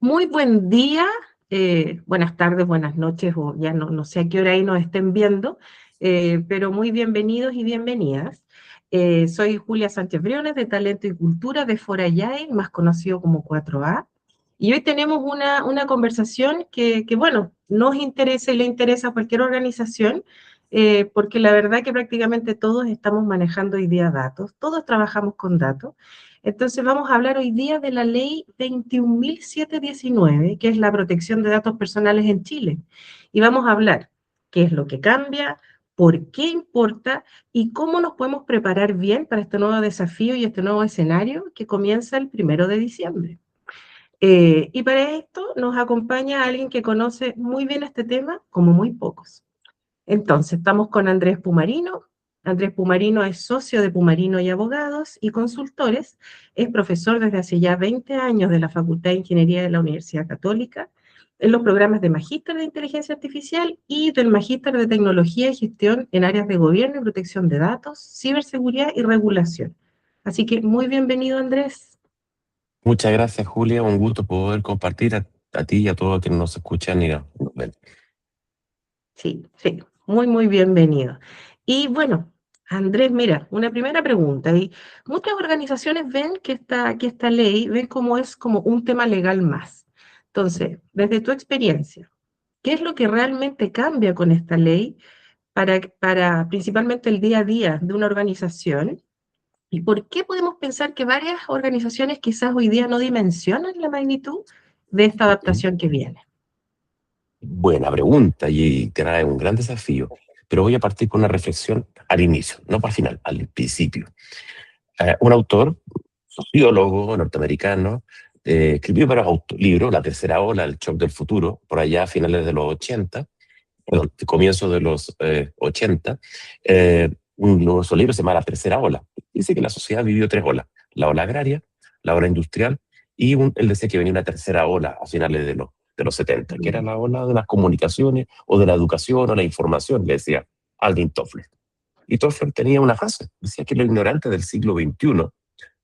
Muy buen día, buenas tardes, buenas noches, o ya no sé a qué hora ahí nos estén viendo, pero muy bienvenidos y bienvenidas. Soy Julia Sánchez Briones, de Talento y Cultura de Forayay, más conocido como 4A, y hoy tenemos una conversación que, bueno, nos interesa y le interesa a cualquier organización, porque la verdad que prácticamente todos estamos manejando hoy día datos, todos trabajamos con datos. Entonces vamos a hablar hoy día de la ley 21.719, que es la protección de datos personales en Chile. Y vamos a hablar qué es lo que cambia, por qué importa y cómo nos podemos preparar bien para este nuevo desafío y este nuevo escenario que comienza el 1 de diciembre. Y para esto nos acompaña alguien que conoce muy bien este tema, como muy pocos. Entonces, estamos con Andrés Pumarino. Andrés Pumarino es socio de Pumarino y Abogados y Consultores, es profesor desde hace ya 20 años de la Facultad de Ingeniería de la Universidad Católica, en los programas de Magíster de Inteligencia Artificial y del Magíster de Tecnología y Gestión en áreas de Gobierno y Protección de Datos, Ciberseguridad y Regulación. Así que muy bienvenido, Andrés. Muchas gracias, Julia. Un gusto poder compartir a ti y a todos quienes nos escuchan y nos ven. Sí, sí, muy bienvenido. Y bueno, Andrés, mira, una primera pregunta. Y muchas organizaciones ven que esta ley, ven como es como un tema legal más. Entonces, desde tu experiencia, ¿qué es lo que realmente cambia con esta ley para principalmente el día a día de una organización? ¿Y por qué podemos pensar que varias organizaciones quizás hoy día no dimensionan la magnitud de esta Ujú. adaptación que viene? Buena pregunta y trae un gran desafío, pero voy a partir con una reflexión al inicio, no para el final, al principio. Un autor, sociólogo norteamericano, escribió varios libros, La Tercera Ola, El Shock del Futuro, por allá a finales de los 80, perdón, comienzo de los 80. Uno de esos libros se llama La Tercera Ola. Dice que la sociedad vivió tres olas: la ola agraria, la ola industrial, y él decía que venía una tercera ola a finales de los 70, que era la ola de las comunicaciones o de la educación o la información, le decía Alvin Toffler. Y Toffler tenía una frase, decía que los ignorantes del siglo XXI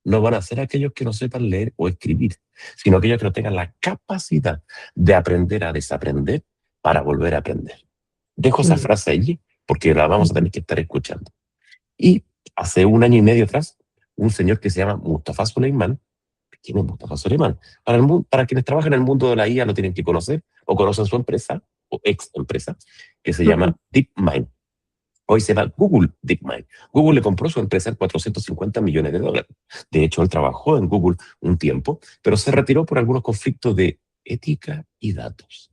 no van a ser aquellos que no sepan leer o escribir, sino aquellos que no tengan la capacidad de aprender a desaprender para volver a aprender. Dejo esa Mm, frase allí porque la vamos a mm, tener que estar escuchando. Y hace un año y medio atrás, un señor que se llama Mustafa Suleiman. ¿Quién es Mustafa Suleiman? Para quienes trabajan en el mundo de la IA lo tienen que conocer o conocen su empresa o ex empresa, que se mm, llama DeepMind. Hoy se va Google DeepMind. Google le compró su empresa en $450 millones. De hecho, él trabajó en Google un tiempo, pero se retiró por algunos conflictos de ética y datos.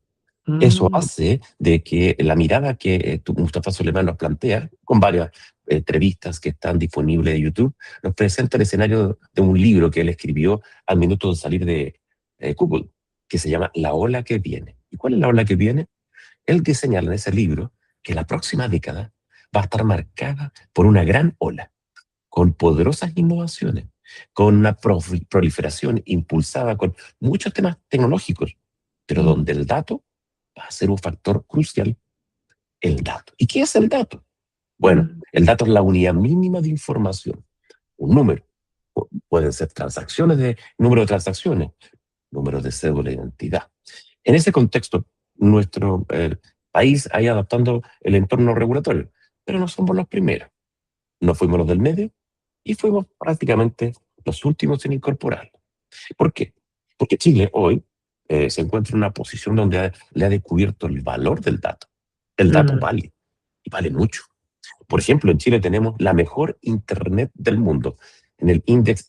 Eso mm, hace de que la mirada que Mustafa Soleiman nos plantea, con varias entrevistas que están disponibles en YouTube, nos presenta el escenario de un libro que él escribió al minuto de salir de Google, que se llama La ola que viene. ¿Y cuál es la ola que viene? Él que señala en ese libro que la próxima década va a estar marcada por una gran ola, con poderosas innovaciones, con una proliferación impulsada con muchos temas tecnológicos, pero mm, donde el dato va a ser un factor crucial. El dato. ¿Y qué es el dato? Bueno, mm, el dato es la unidad mínima de información, un número. Pueden ser transacciones de número de transacciones, número de cédula de identidad. En ese contexto, nuestro país ha ido adaptando el entorno regulatorio, pero no somos los primeros. No fuimos los del medio y fuimos prácticamente los últimos en incorporarlo. ¿Por qué? Porque Chile hoy se encuentra en una posición donde le ha descubierto el valor del dato. El dato mm, vale, y vale mucho. Por ejemplo, en Chile tenemos la mejor Internet del mundo. En el Index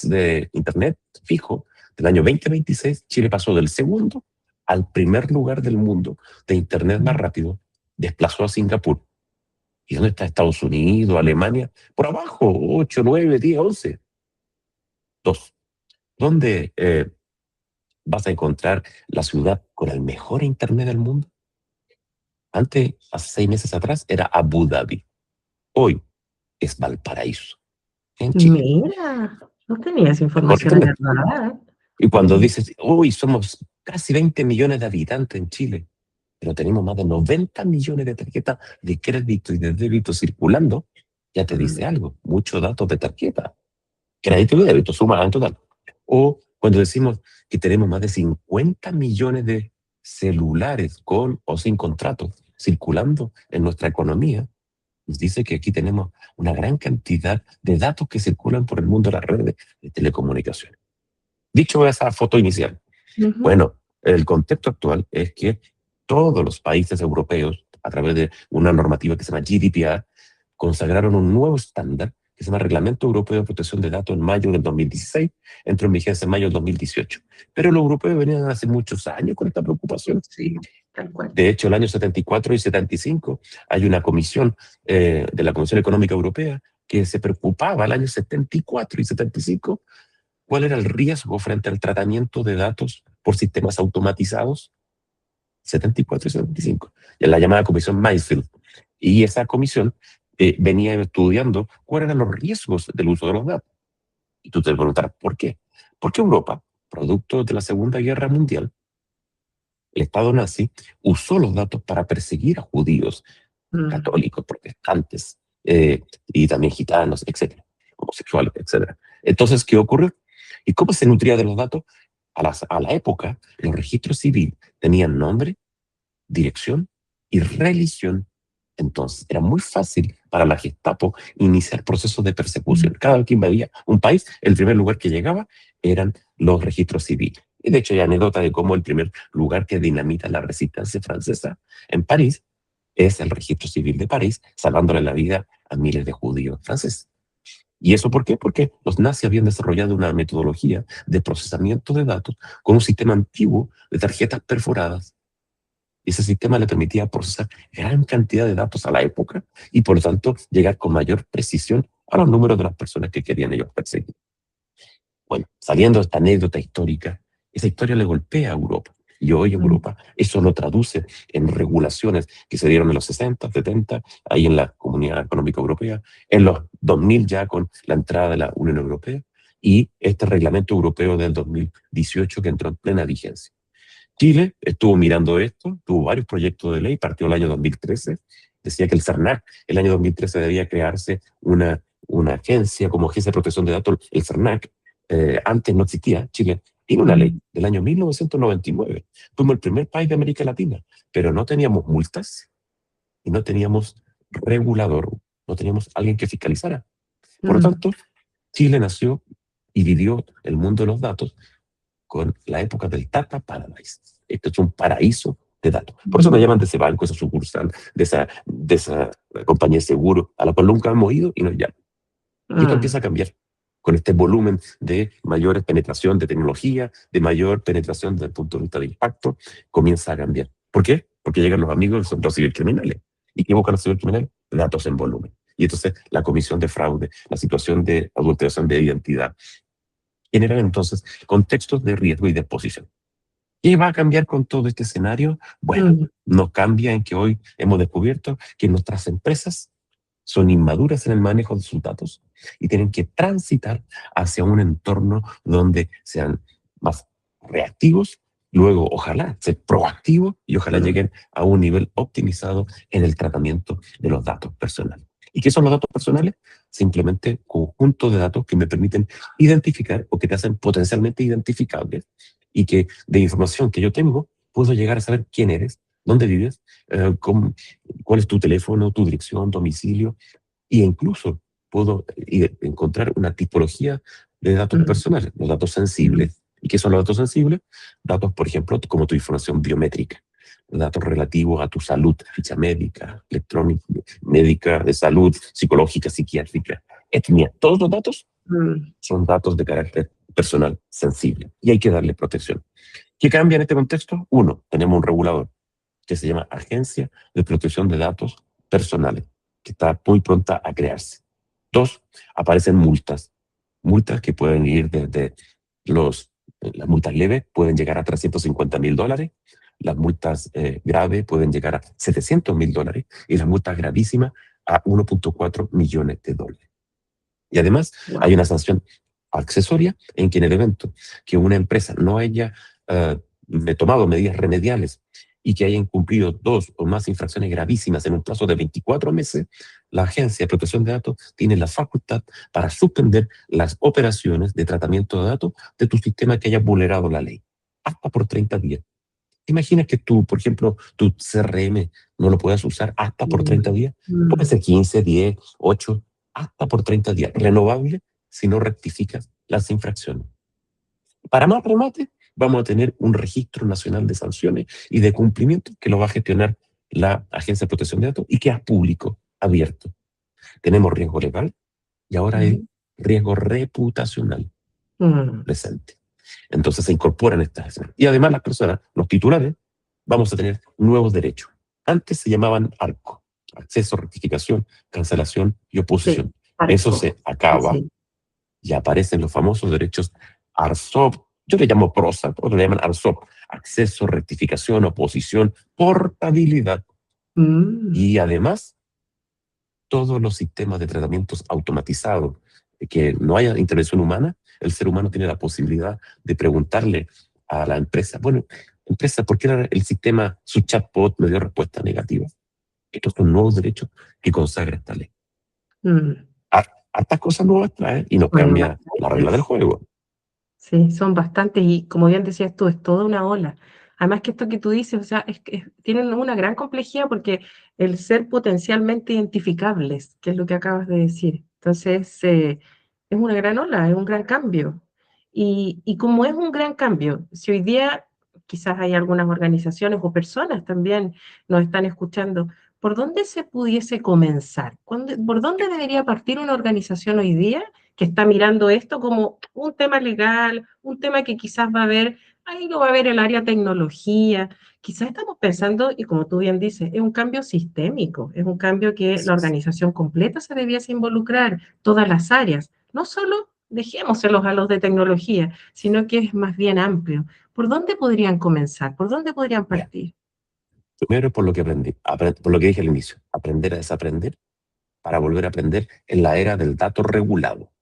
de Internet fijo del año 2026, Chile pasó del segundo al primer lugar del mundo de Internet más mm. rápido, desplazó a Singapur. ¿Y dónde está Estados Unidos, Alemania? Por abajo, 8, 9, 10, 11. Dos. ¿Dónde vas a encontrar la ciudad con el mejor Internet del mundo? Antes, hace 6 meses atrás, era Abu Dhabi. Hoy es Valparaíso, en Chile. Mira, no tenía esa Mejor información en Internet. el radar. Y cuando Mm, dices, uy, somos casi 20 millones de habitantes en Chile, pero tenemos más de 90 millones de tarjetas de crédito y de débito circulando, ya te dice mm, algo. Muchos datos de tarjeta. Crédito y débito suman en total. O Cuando decimos que tenemos más de 50 millones de celulares con o sin contrato circulando en nuestra economía, nos dice que aquí tenemos una gran cantidad de datos que circulan por el mundo de las redes de telecomunicaciones. Dicho esa foto inicial, Ujú. bueno, el contexto actual es que todos los países europeos, a través de una normativa que se llama GDPR, consagraron un nuevo estándar que se llama Reglamento Europeo de Protección de Datos en mayo del 2016, entró en vigencia en mayo del 2018. Pero los europeos venían hace muchos años con esta preocupación. Sí, tal cual. De hecho, el año 74 y 75 hay una comisión de la Comisión Económica Europea que se preocupaba el año 74 y 75 cuál era el riesgo frente al tratamiento de datos por sistemas automatizados, 74 y 75, en la llamada Comisión Maisel. Y esa comisión venía estudiando cuáles eran los riesgos del uso de los datos. Y tú te preguntarás, ¿por qué? Porque Europa, producto de la Segunda Guerra Mundial, el Estado nazi usó los datos para perseguir a judíos, Mm, católicos, protestantes, y también gitanos, etcétera, homosexuales, etcétera. Entonces, ¿qué ocurrió? ¿Y cómo se nutría de los datos? A la época, los registros civiles tenían nombre, dirección y religión. Entonces, era muy fácil para la Gestapo iniciar procesos de persecución. mm, Cada vez que invadía un país, el primer lugar que llegaba eran los registros civiles. Y de hecho hay anécdota de cómo el primer lugar que dinamita la resistencia francesa en París es el registro civil de París, salvándole la vida a miles de judíos franceses. ¿Y eso por qué? Porque los nazis habían desarrollado una metodología de procesamiento de datos con un sistema antiguo de tarjetas perforadas. Y ese sistema le permitía procesar gran cantidad de datos a la época y por lo tanto llegar con mayor precisión a los números de las personas que querían ellos perseguir. Bueno, saliendo de esta anécdota histórica, esa historia le golpea a Europa. Y hoy mm, Europa eso lo traduce en regulaciones que se dieron en los 60, 70, ahí en la Comunidad Económica Europea, en los 2000 ya con la entrada de la Unión Europea y este reglamento europeo del 2018 que entró en plena vigencia. Chile estuvo mirando esto, tuvo varios proyectos de ley, partió el año 2013, decía que el CERNAC, el año 2013 debía crearse una agencia como agencia de protección de datos, el CERNAC, antes no existía, Chile tiene una ley mm, del año 1999, fuimos el primer país de América Latina, pero no teníamos multas y no teníamos regulador, no teníamos alguien que fiscalizara. Por lo mm, tanto, Chile nació y vivió el mundo de los datos con la época del Data Paradise. Esto es un paraíso de datos. Por eso me mm, llaman de ese banco, esa sucursal, de esa compañía de seguro a la cual nunca hemos ido y nos llaman. Y esto empieza mm, a cambiar con este volumen de mayor penetración de tecnología, de mayor penetración desde el punto de vista de impacto, comienza a cambiar. ¿Por qué? Porque llegan los amigos, son los cibercriminales. ¿Y qué buscan los cibercriminales? Datos en volumen. Y entonces la comisión de fraude, la situación de adulteración de identidad, generan entonces contextos de riesgo y de exposición. ¿Qué va a cambiar con todo este escenario? Bueno, mm, nos cambia en que hoy hemos descubierto que nuestras empresas son inmaduras en el manejo de sus datos y tienen que transitar hacia un entorno donde sean más reactivos, luego ojalá ser proactivos y ojalá mm, lleguen a un nivel optimizado en el tratamiento de los datos personales. ¿Y qué son los datos personales? Simplemente conjuntos de datos que me permiten identificar o que te hacen potencialmente identificables y que de información que yo tengo puedo llegar a saber quién eres, dónde vives, cuál es tu teléfono, tu dirección, domicilio, e incluso puedo encontrar una tipología de datos mm, personales, los datos mm, sensibles. ¿Y qué son los datos sensibles? Datos, por ejemplo, como tu información biométrica, datos relativos a tu salud, ficha médica, electrónica, médica, de salud, psicológica, psiquiátrica, etnia. Todos los datos mm, son datos de carácter personal sensible y hay que darle protección. ¿Qué cambia en este contexto? Uno, tenemos un regulador que se llama Agencia de Protección de Datos Personales, que está muy pronta a crearse. Dos, aparecen multas. Multas que pueden ir desde las multas leves pueden llegar a $350,000, las multas graves pueden llegar a $700,000 y las multas gravísimas a $1,4 millones. Y además hay wow, una sanción accesoria en que en el evento que una empresa no haya tomado medidas remediales y que haya incumplido 2 o más infracciones gravísimas en un plazo de 24 meses, la Agencia de Protección de Datos tiene la facultad para suspender las operaciones de tratamiento de datos de tu sistema que haya vulnerado la ley, hasta por 30 días. ¿Te imaginas que tú, por ejemplo, tu CRM no lo puedas usar hasta por 30 días? Puede ser 15, 10, 8, hasta por 30 días. Renovable si no rectificas las infracciones. Para más remate, vamos a tener un registro nacional de sanciones y de cumplimiento que lo va a gestionar la Agencia de Protección de Datos y que es público, abierto. Tenemos riesgo legal y ahora hay riesgo reputacional presente. Entonces se incorporan estas escenas. Y además las personas, los titulares, vamos a tener nuevos derechos. Antes se llamaban ARCO, acceso, rectificación, cancelación y oposición. Sí, Eso se acaba sí. y aparecen los famosos derechos ARSOP. Yo le llamo PROSA, otros le llaman ARSOP, acceso, rectificación, oposición, portabilidad. Y además, todos los sistemas de tratamientos automatizados, que no haya intervención humana, el ser humano tiene la posibilidad de preguntarle a la empresa, bueno, empresa, ¿por qué el sistema, su chatbot me dio respuesta negativa? Estos son nuevos derechos que consagra esta ley. Hartas cosas nuevas trae y nos cambia la regla del juego. Sí, son bastantes y como bien decías tú, es toda una ola. Además que esto que tú dices, o sea, tienen una gran complejidad porque el ser potencialmente identificables, que es lo que acabas de decir. Entonces, es una gran ola, es un gran cambio. Y como es un gran cambio, si hoy día quizás hay algunas organizaciones o personas también nos están escuchando, ¿por dónde se pudiese comenzar? ¿Por dónde debería partir una organización hoy día que está mirando esto como un tema legal, un tema que quizás va a ver, ahí lo va a ver el área tecnología, quizás estamos pensando, y como tú bien dices, es un cambio sistémico, es un cambio que la organización completa se debiese involucrar, todas las áreas, no solo dejémoselos a los de tecnología, sino que es más bien amplio. ¿Por dónde podrían comenzar? ¿Por dónde podrían partir? Primero, por lo que aprendí, por lo que dije al inicio, aprender a desaprender para volver a aprender en la era del dato regulado.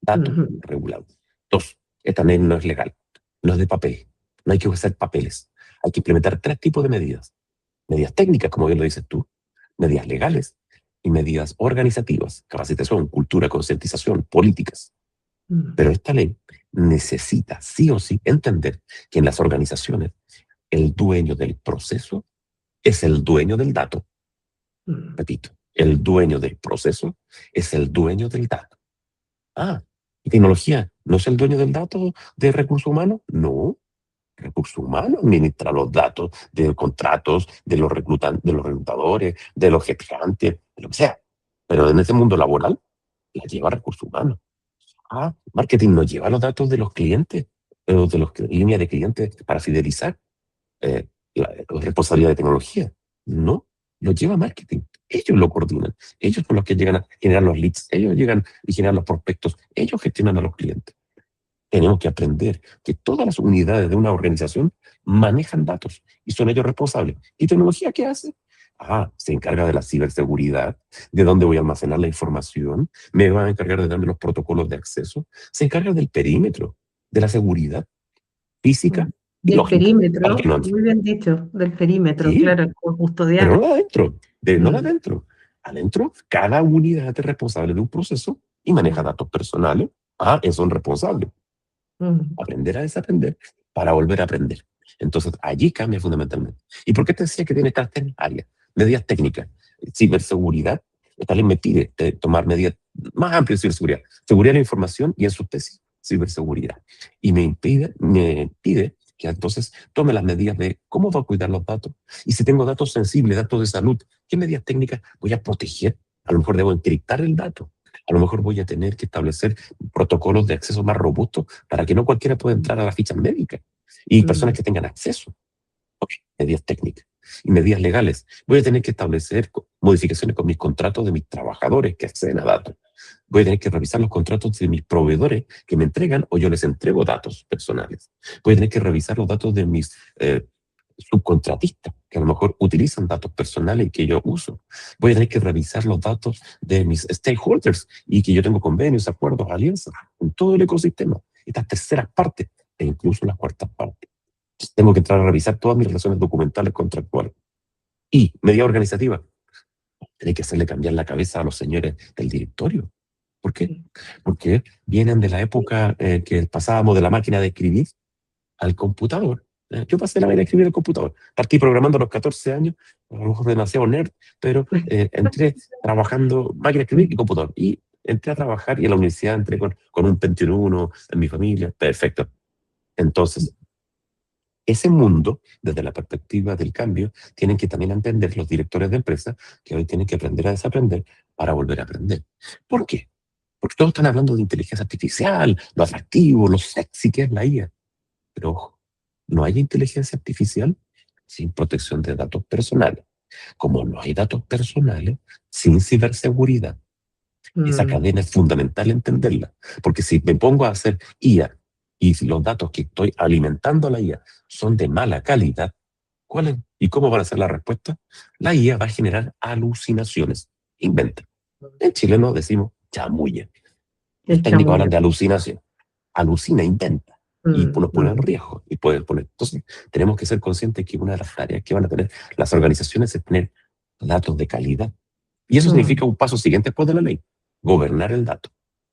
Dato regulado. 2, esta ley no es legal, no es de papel, no hay que usar papeles. Hay que implementar 3 tipos de medidas. Medidas técnicas, como bien lo dices tú, medidas legales y medidas organizativas, capacitación, cultura, concientización, políticas. Pero esta ley necesita sí o sí entender que en las organizaciones el dueño del proceso es el dueño del dato. Repito, el dueño del proceso es el dueño del dato. ¿Y tecnología no es el dueño del dato de recursos humanos? No. Recursos humanos administra los datos de contratos, de los reclutadores, de los headhunters, de lo que sea. Pero en ese mundo laboral, la lleva recursos humanos. Marketing no lleva los datos de los clientes, pero de las líneas de clientes para fidelizar. La responsabilidad de tecnología. No, lo lleva marketing. Ellos lo coordinan. Ellos son los que llegan a generar los leads. Ellos llegan a generar los prospectos. Ellos gestionan a los clientes. Tenemos que aprender que todas las unidades de una organización manejan datos y son ellos responsables. ¿Y tecnología qué hace? Se encarga de la ciberseguridad, de dónde voy a almacenar la información, me va a encargar de darme los protocolos de acceso, se encarga del perímetro, de la seguridad física y Del lógica. perímetro, muy bien dicho, del perímetro, Sí, claro, pero custodiar. no adentro, no adentro. Adentro, cada unidad es responsable de un proceso y maneja datos personales. Son responsables. Aprender a desaprender para volver a aprender. Entonces, allí cambia fundamentalmente. ¿Y por qué te decía que tiene estas 3 áreas? Medidas técnicas, ciberseguridad. Esta ley me pide tomar medidas más amplias de ciberseguridad. Seguridad de la información y en su tesis, ciberseguridad. Y me pide que entonces tome las medidas de cómo va a cuidar los datos. Y si tengo datos sensibles, datos de salud, ¿qué medidas técnicas voy a proteger? A lo mejor debo encriptar el dato. A lo mejor voy a tener que establecer protocolos de acceso más robustos para que no cualquiera pueda entrar a las fichas médicas y personas que tengan acceso. Medidas técnicas y medidas legales. Voy a tener que establecer modificaciones con mis contratos de mis trabajadores que acceden a datos. Voy a tener que revisar los contratos de mis proveedores que me entregan o yo les entrego datos personales. Voy a tener que revisar los datos de mis subcontratistas que a lo mejor utilizan datos personales y que yo uso. Voy a tener que revisar los datos de mis stakeholders y que yo tengo convenios, acuerdos, alianzas con todo el ecosistema. Estas terceras partes e incluso las cuartas partes. Tengo que entrar a revisar todas mis relaciones documentales contractuales. Y medida organizativa, tiene que hacerle cambiar la cabeza a los señores del directorio. ¿Por qué? Porque vienen de la época que pasábamos de la máquina de escribir al computador. Yo pasé la máquina de escribir al computador. Partí programando a los 14 años, a lo mejor demasiado nerd, pero entré trabajando máquina de escribir y computador. Y entré a trabajar y en la universidad entré con un Pentium 1 en mi familia. Perfecto. Entonces, ese mundo, desde la perspectiva del cambio, tienen que también entender los directores de empresas que hoy tienen que aprender a desaprender para volver a aprender. ¿Por qué? Porque todos están hablando de inteligencia artificial, lo atractivo, lo sexy que es la IA. Pero ojo, no hay inteligencia artificial sin protección de datos personales. Como no hay datos personales sin ciberseguridad. Esa cadena es fundamental entenderla, porque si me pongo a hacer IA y si los datos que estoy alimentando a la IA son de mala calidad, ¿cuál es? ¿Y cómo van a ser la respuesta? La IA va a generar alucinaciones. Inventa. En chileno decimos chamulla. Los El técnicos hablan chamuyo. de alucinación. Alucina, inventa. Y nos pone en riesgo. Y pueden poner. Entonces, tenemos que ser conscientes que una de las tareas que van a tener las organizaciones es tener datos de calidad. Y eso significa un paso siguiente después de la ley: gobernar el dato.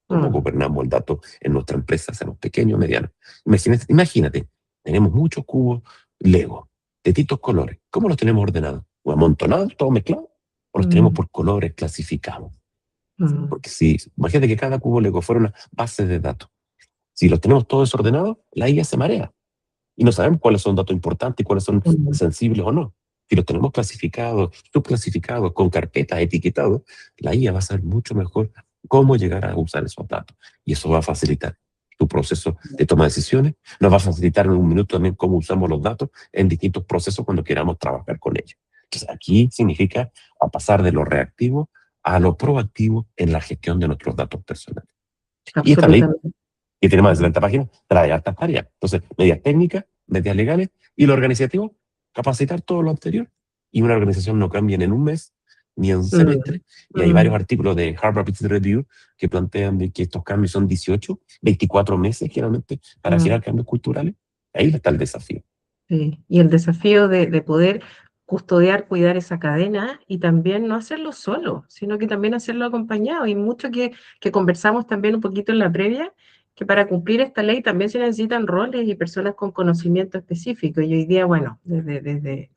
¿Cómo gobernamos el dato en nuestra empresa? Seamos pequeños o medianos. Imagínate, tenemos muchos cubos Lego, de distintos colores. ¿Cómo los tenemos ordenados? ¿O amontonados, todos mezclados? ¿O los tenemos por colores clasificados? Porque si, imagínate que cada cubo Lego fuera una base de datos. Si los tenemos todos desordenados, la IA se marea. Y no sabemos cuáles son datos importantes y cuáles son sensibles o no. Si los tenemos clasificados, subclasificados, con carpetas, etiquetados, la IA va a saber mucho mejor cómo llegar a usar esos datos. Y eso va a facilitar tu proceso de toma de decisiones, nos va a facilitar en un minuto también cómo usamos los datos en distintos procesos cuando queramos trabajar con ellos. Entonces, aquí significa a pasar de lo reactivo a lo proactivo en la gestión de nuestros datos personales. Y esta ley, Absolutamente. que tiene más de 70 páginas, trae altas tareas. Entonces, medidas técnicas, medidas legales y lo organizativo, capacitar todo lo anterior. Y una organización no cambia en un mes ni en un semestre. Y hay varios artículos de Harvard Business Review que plantean de que estos cambios son 18, 24 meses generalmente para generar cambios culturales. Ahí está el desafío. Sí. Y el desafío de poder custodiar, cuidar esa cadena y también no hacerlo solo, sino que también hacerlo acompañado. Y mucho que conversamos también un poquito en la previa, que para cumplir esta ley también se necesitan roles y personas con conocimiento específico. Y hoy día, bueno, desde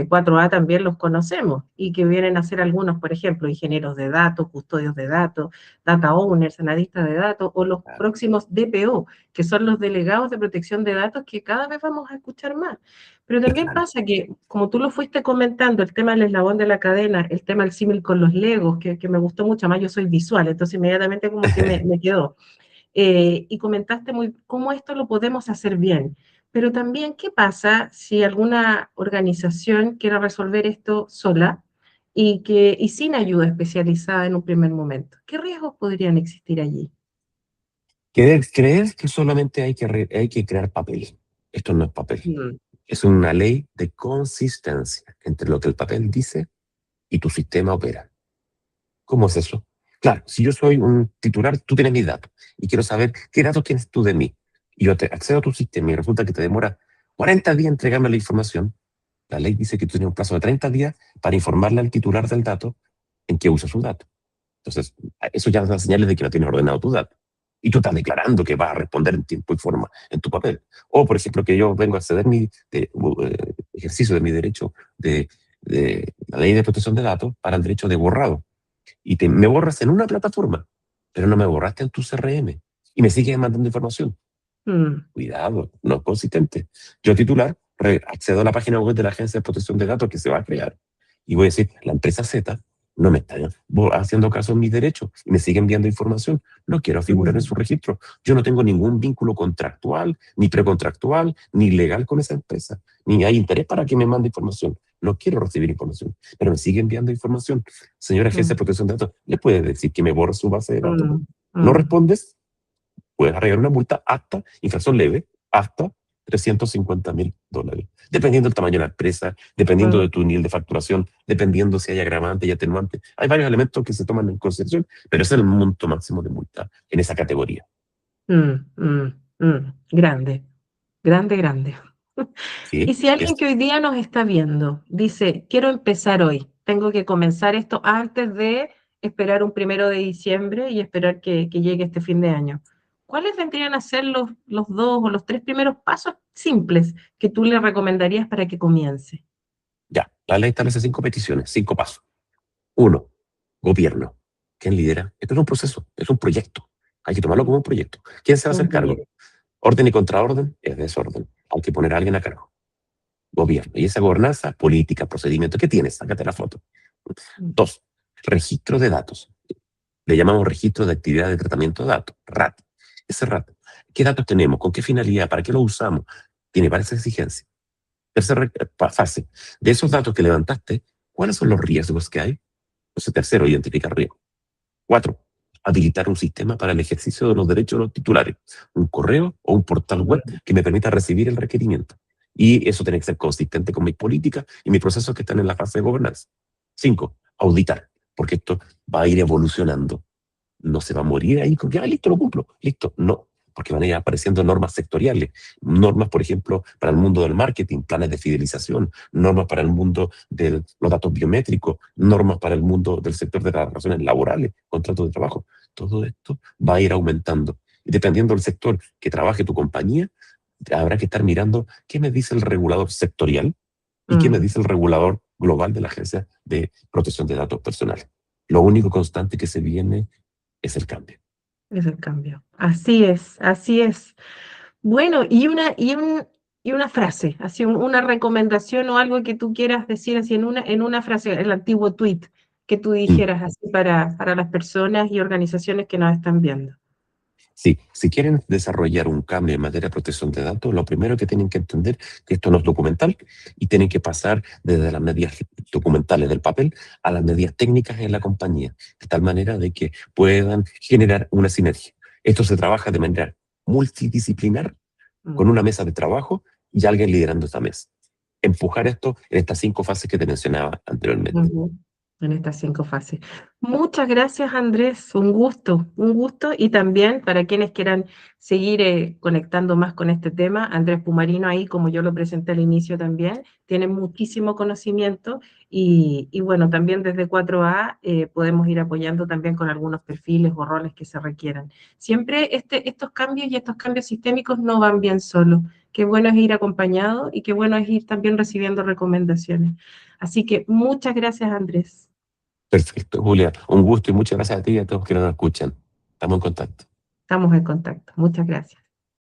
4A también los conocemos y que vienen a ser algunos, por ejemplo, ingenieros de datos, custodios de datos, data owners, analistas de datos o los próximos DPO, que son los delegados de protección de datos que cada vez vamos a escuchar más. Pero también pasa que, como tú lo fuiste comentando, el tema del eslabón de la cadena, el tema del símil con los legos, que me gustó mucho, más yo soy visual, entonces inmediatamente como que me quedó. Y comentaste muy cómo esto lo podemos hacer bien. Pero también, ¿qué pasa si alguna organización quiere resolver esto sola y sin ayuda especializada en un primer momento? ¿Qué riesgos podrían existir allí? Creer que solamente hay que crear papel. Esto no es papel. Es una ley de consistencia entre lo que el papel dice y tu sistema opera. ¿Cómo es eso? Claro, si yo soy un titular, tú tienes mis datos y quiero saber qué datos tienes tú de mí. Y yo te accedo a tu sistema y resulta que te demora 40 días entregarme la información. La ley dice que tú tienes un plazo de 30 días para informarle al titular del dato en qué usa su dato. Entonces, eso ya da señales de que no tienes ordenado tus datos. Y tú estás declarando que vas a responder en tiempo y forma en tu papel. O, por ejemplo, que yo vengo a acceder mi ejercicio de mi derecho de la ley de protección de datos para el derecho de borrado. Y me borras en una plataforma, pero no me borraste en tu CRM. Y me sigues mandando información. Cuidado, no es consistente. Yo titular accedo a la página web de la Agencia de Protección de Datos que se va a crear y voy a decir, la empresa Z no me está haciendo caso en mis derechos y me sigue enviando información. No quiero figurar en su registro. Yo no tengo ningún vínculo contractual, ni precontractual, ni legal con esa empresa. Ni hay interés para que me mande información. No quiero recibir información, pero me sigue enviando información. Señora Agencia de Protección de Datos, ¿le puede decir que me borre su base de datos? ¿No respondes? Puedes arreglar una multa hasta, infracción leve, hasta $350,000. Dependiendo del tamaño de la empresa, dependiendo de tu nivel de facturación, dependiendo si hay agravante y atenuante. Hay varios elementos que se toman en consideración, pero ese es el monto máximo de multa en esa categoría. Grande, grande, grande. Y ¿sí? si alguien que hoy día nos está viendo dice, quiero empezar hoy, tengo que comenzar esto antes de esperar un 1 de diciembre y esperar que llegue este fin de año, ¿cuáles vendrían a ser los 2 o los 3 primeros pasos simples que tú le recomendarías para que comience? Ya, la ley establece 5 peticiones, 5 pasos. Uno, gobierno. ¿Quién lidera? Esto es un proceso, es un proyecto. Hay que tomarlo como un proyecto. ¿Quién se va a hacer Un cargo? proyecto. Orden y contraorden es desorden. Hay que poner a alguien a cargo. Gobierno. Y esa gobernanza, política, procedimiento, ¿qué tienes? Sácate la foto. Dos, registro de datos. Le llamamos registro de actividad de tratamiento de datos, RAT. Ese RAT, ¿qué datos tenemos? ¿Con qué finalidad? ¿Para qué lo usamos? Tiene varias exigencias. Tercera fase, de esos datos que levantaste, ¿cuáles son los riesgos que hay? Entonces, tercero, identificar riesgos. 4, habilitar un sistema para el ejercicio de los derechos de los titulares, un correo o un portal web que me permita recibir el requerimiento. Y eso tiene que ser consistente con mis políticas y mis procesos que están en la fase de gobernanza. 5, auditar, porque esto va a ir evolucionando. No se va a morir ahí con que, listo, lo cumplo, listo. No, porque van a ir apareciendo normas sectoriales, normas, por ejemplo, para el mundo del marketing, planes de fidelización, normas para el mundo de los datos biométricos, normas para el mundo del sector de las relaciones laborales, contratos de trabajo. Todo esto va a ir aumentando. Y dependiendo del sector que trabaje tu compañía, habrá que estar mirando qué me dice el regulador sectorial y qué me Mm. dice el regulador global de la Agencia de Protección de Datos Personales. Lo único constante que se viene es el cambio. Es el cambio. Así es, así es. Bueno, y una frase, así una recomendación o algo que tú quieras decir así en una frase, el antiguo tweet que tú Mm. dijeras así para las personas y organizaciones que nos están viendo. Sí, si quieren desarrollar un cambio en materia de protección de datos, lo primero que tienen que entender es que esto no es documental y tienen que pasar desde las medidas documentales del papel a las medidas técnicas en la compañía, de tal manera de que puedan generar una sinergia. Esto se trabaja de manera multidisciplinar, con Mm. una mesa de trabajo y alguien liderando esa mesa. Empujar esto en estas 5 fases que te mencionaba anteriormente. Ujú. En estas 5 fases. Muchas gracias, Andrés. Un gusto. Y también para quienes quieran seguir conectando más con este tema, Andrés Pumarino ahí, como yo lo presenté al inicio también, tiene muchísimo conocimiento y bueno, también desde 4A podemos ir apoyando también con algunos perfiles o roles que se requieran. Siempre estos cambios y estos cambios sistémicos no van bien solos. Qué bueno es ir acompañado y qué bueno es ir también recibiendo recomendaciones. Así que muchas gracias, Andrés. Perfecto, Julia. Un gusto y muchas gracias a ti y a todos que nos escuchan. Estamos en contacto. Estamos en contacto. Muchas gracias.